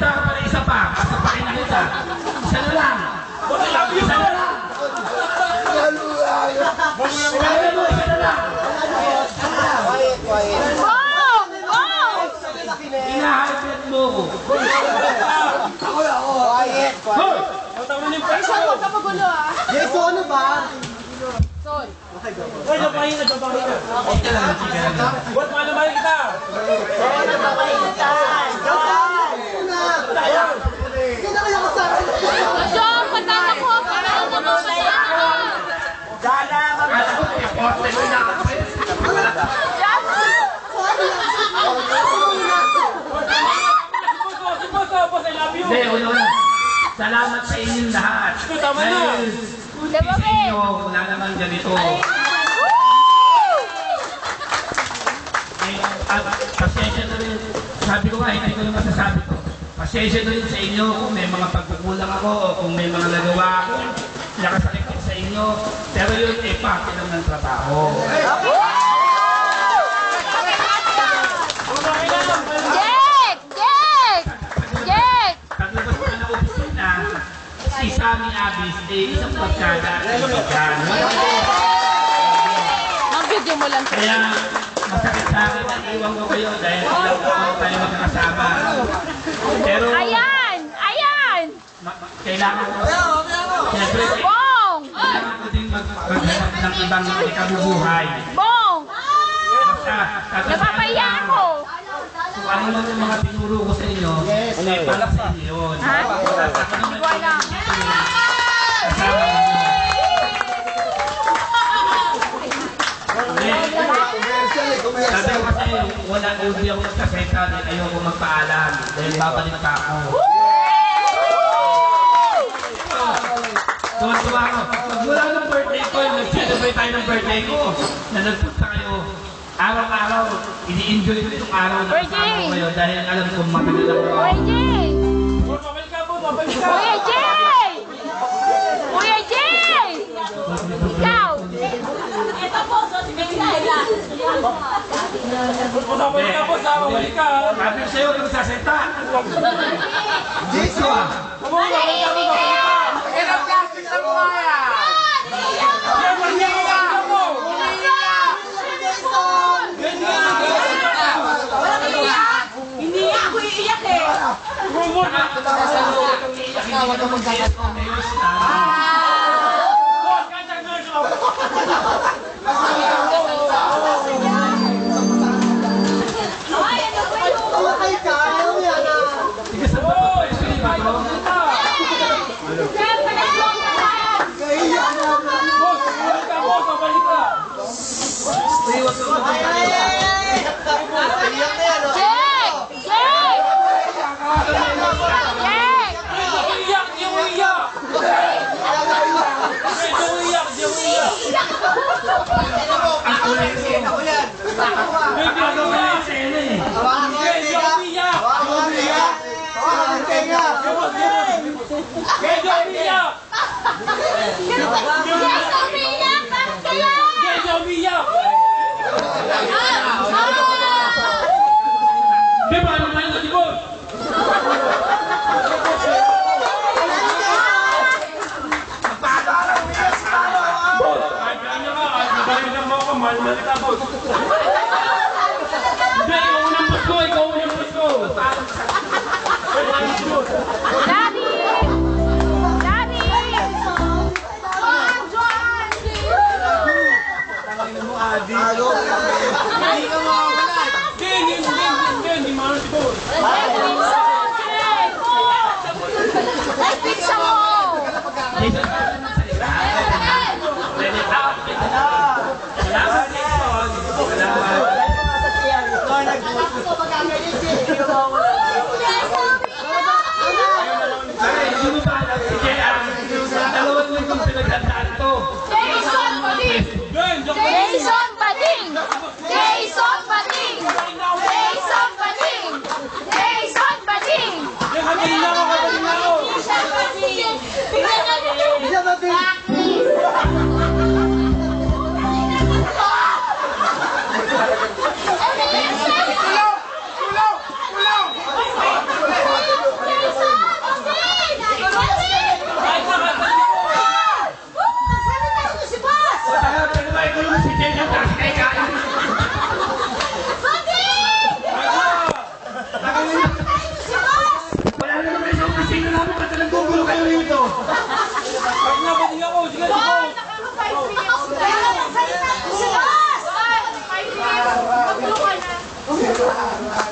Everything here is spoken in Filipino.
Salita ka pa na isa pa. Pasapakin na kita. Isa na lang. Isa na lang. Isa na lang. Inahalipit mo ko. Ako. Quiet. Huwag ka magulo ah. Yes, ano ba? Sol. Hoy, napahin na. Ba't manamahin kita? Kaya kaya ko sa akin. John, patatakbo ka na ang mamamaya. Si Boss, I love you. Hindi, ulo. Salamat sa inyong lahat. Tama na. Diba, Sa inyo, wala naman ganito. Pasensya na rin. Sabi ko nga, hindi ko yung masasabi ko. Pasensya na rin sa inyo kung may mga pagkukulang ako o kung may mga nagawa ako. Nakasakit sa inyo. Pero yun, parte lang ng trabaho. Paglabas ko na opisina, si Sammy Abis ay isang pagkada at kaibigan. Ang video mo lang. Kaya masakit sa akin na iwan ko kayo dahil alam ko tayo magkakasama. Pero kailangan ko, siyempre, kailangan ko din maghanap ng ibang ikabubuhay. Basta, Napapaya ako. kung ano lang yung mga tinuro ko sa inyo, ay pala sa inyo yun. Hindi ko alam. Kasama ninyo. Sabi ko kasi, wala hindi ako nagkasenta dahil ayoko magpaalam dahil babalik pa ako. Tuwa-tuwa ako. Magmula ng birthday ko, nag-celebrate tayo ng birthday ko, na nagpunta kayo. Araw-araw, ini-enjoy ko itong araw na kasama ko kayo dahil alam ko matagal ako. Kuya Jay! Mabalik ka. Kuya Jay! Kuya Jay! Ikaw! Ito po, si Bella. Mabalik ka, boss. Mabalik ka. Sabi ko sa'yo, kung sasenta. Dito ah. Mabalik ka. Ilang plastic sa mukha yan? Hindi ako iiyak eh! Huwag ka magkakasama. Ay, kaya mo yan ah. Sige, saan ba ito? Ito ba ito? Kaya na. Mabalik ka. Iwas ko. Jake! Jake! Jake! Di mo iyak. Ang kulay ko. May ginagawa na yung sena eh. Hawakan mo yung tiga. Hawakan mo yung tiga. Hawakan mo yung tiga. Medyo umiyak. Di ba? Ano tayo si Boss? Boss, kahit kanya ka, kahit nabalikan mo ako, mahal kita, Boss. Hindi, ikaw unang boss ko, ikaw unang boss ko. Daddy! Daddy! Hindi ka mawawala. Hindi, mahal si Boss. Ay, pizza mo! Ikaw nag-gusto. Hindi ka mawawala. Boss! Nakaka-5 minutes na. Boss! 5 minutes. Magluka na.